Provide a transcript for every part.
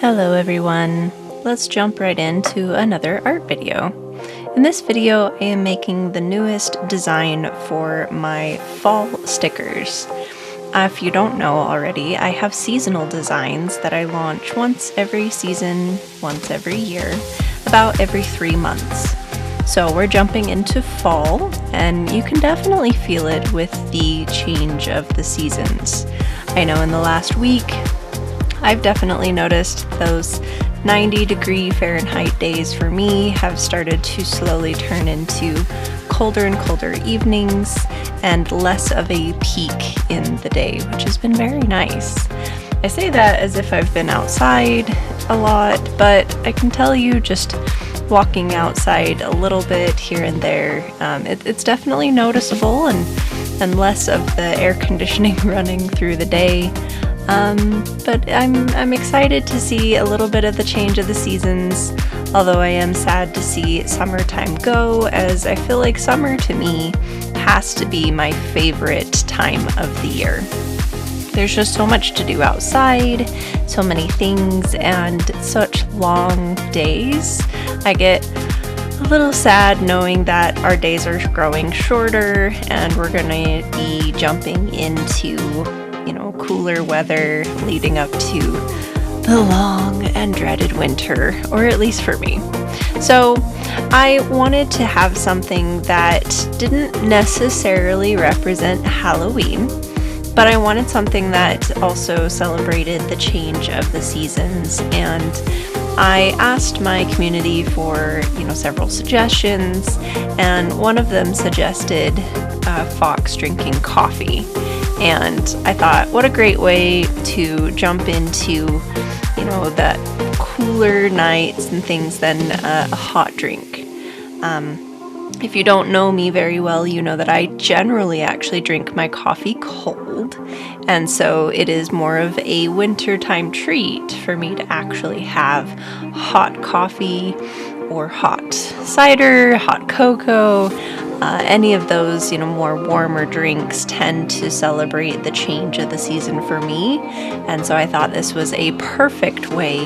Hello everyone, let's jump right into another art video. In this video I am making the newest design for my fall stickers. If you don't know already, I have seasonal designs that I launch once every season, once every year, about every 3 months. So we're jumping into fall, and you can definitely feel it with the change of the seasons. I know in the last week, I've definitely noticed those 90-degree Fahrenheit days for me have started to slowly turn into colder and colder evenings and less of a peak in the day, which has been very nice. I say that as if I've been outside a lot, but I can tell you just walking outside a little bit here and there, it's definitely noticeable and less of the air conditioning running through the day. But I'm excited to see a little bit of the change of the seasons, although I am sad to see summertime go, as I feel like summer to me has to be my favorite time of the year. There's just so much to do outside, so many things, and such long days. I get a little sad knowing that our days are growing shorter and we're going to be jumping into cooler weather leading up to the long and dreaded winter, or at least for me. So I wanted to have something that didn't necessarily represent Halloween, but I wanted something that also celebrated the change of the seasons, and I asked my community for several suggestions, and one of them suggested fox drinking coffee. And I thought, what a great way to jump into, the cooler nights and things than a hot drink. If you don't know me very well, you know that I generally actually drink my coffee cold. And so it is more of a wintertime treat for me to actually have hot coffee or hot cider, hot cocoa. Any of those, more warmer drinks tend to celebrate the change of the season for me. And so I thought this was a perfect way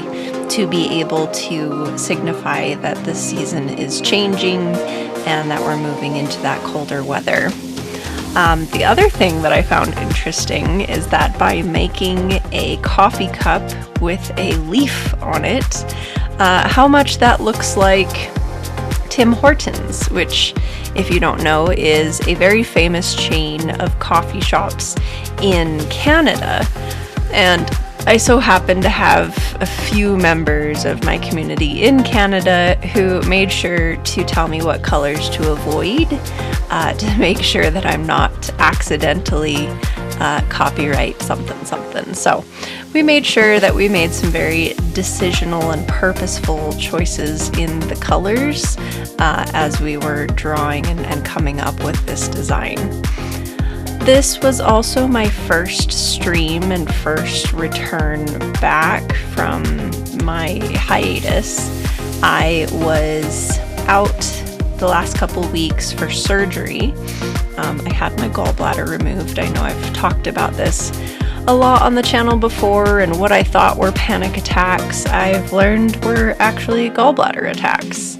to be able to signify that the season is changing and that we're moving into that colder weather. The other thing that I found interesting is that by making a coffee cup with a leaf on it, how much that looks like Tim Hortons, which, if you don't know, is a very famous chain of coffee shops in Canada. And I so happen to have a few members of my community in Canada who made sure to tell me what colors to avoid to make sure that I'm not accidentally copyright something. So we made sure that we made some very decisional and purposeful choices in the colors as we were drawing and coming up with this design. This was also my first stream and first return back from my hiatus. I was out the last couple weeks for surgery. I had my gallbladder removed. I know I've talked about this a lot on the channel before, and what I thought were panic attacks, I've learned were actually gallbladder attacks.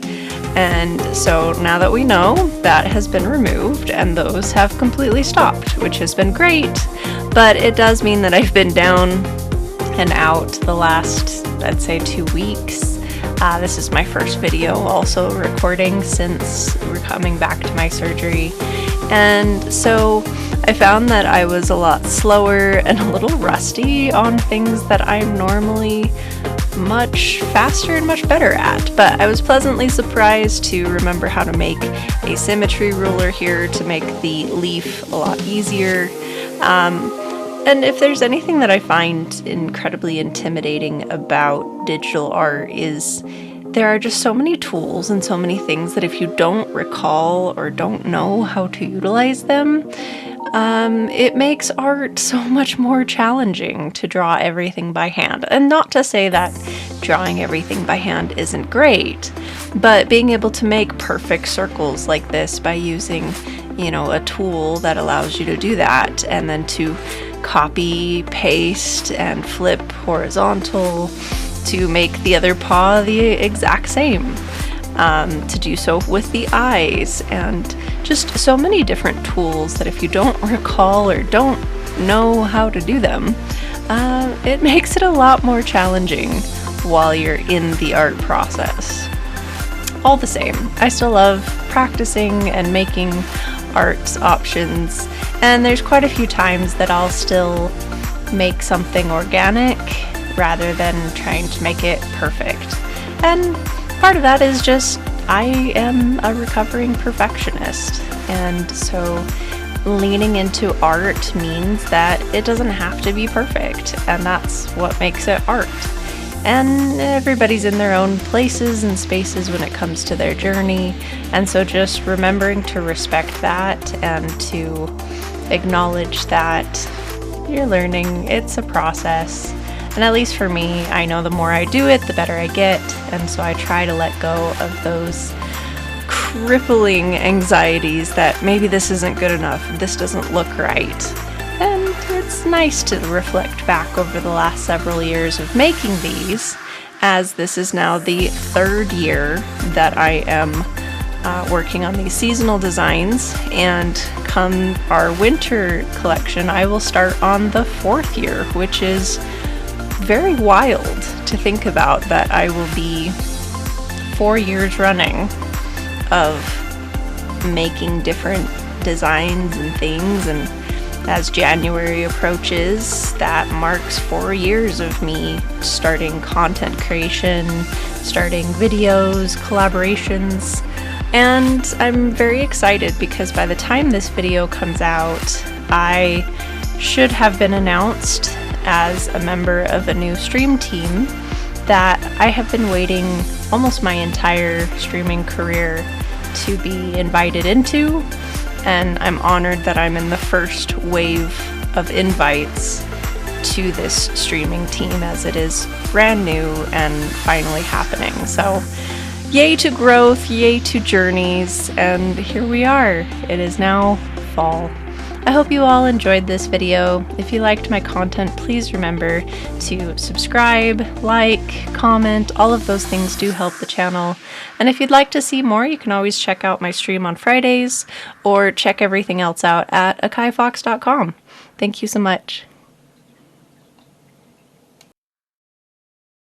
And so now that we know, that has been removed and those have completely stopped, which has been great, but it does mean that I've been down and out the last, I'd say, 2 weeks. This is my first video also recording since we're coming back to my surgery. And so I found that I was a lot slower and a little rusty on things that I'm normally much faster and much better at, but I was pleasantly surprised to remember how to make a symmetry ruler here to make the leaf a lot easier. And if there's anything that I find incredibly intimidating about digital art is there are just so many tools and so many things that if you don't recall or don't know how to utilize them, it makes art so much more challenging to draw everything by hand. And not to say that drawing everything by hand isn't great, but being able to make perfect circles like this by using, a tool that allows you to do that, and then to copy, paste, and flip horizontal to make the other paw the exact same, to do so with the eyes, and just so many different tools that if you don't recall or don't know how to do them, it makes it a lot more challenging while you're in the art process. All the same, I still love practicing and making art options, and there's quite a few times that I'll still make something organic rather than trying to make it perfect. And part of that is just I am a recovering perfectionist, and so leaning into art means that it doesn't have to be perfect, and that's what makes it art. And everybody's in their own places and spaces when it comes to their journey, and so just remembering to respect that and to acknowledge that you're learning, it's a process. And at least for me, I know the more I do it, the better I get, and so I try to let go of those crippling anxieties that maybe this isn't good enough, this doesn't look right. And it's nice to reflect back over the last several years of making these, as this is now the 3rd year that I am working on these seasonal designs, and come our winter collection, I will start on the 4th year, which is very wild to think about, that I will be 4 years running of making different designs and things, and as January approaches, that marks 4 years of me starting content creation, starting videos, collaborations, and I'm very excited because by the time this video comes out, I should have been announced as a member of a new stream team that I have been waiting almost my entire streaming career to be invited into, and I'm honored that I'm in the first wave of invites to this streaming team, as it is brand new and finally happening. So yay to growth, yay to journeys, and here we are. It is now fall. I hope you all enjoyed this video. If you liked my content, please remember to subscribe, like, comment. All of those things do help the channel. And if you'd like to see more, you can always check out my stream on Fridays, or check everything else out at akaifox.com. Thank you so much.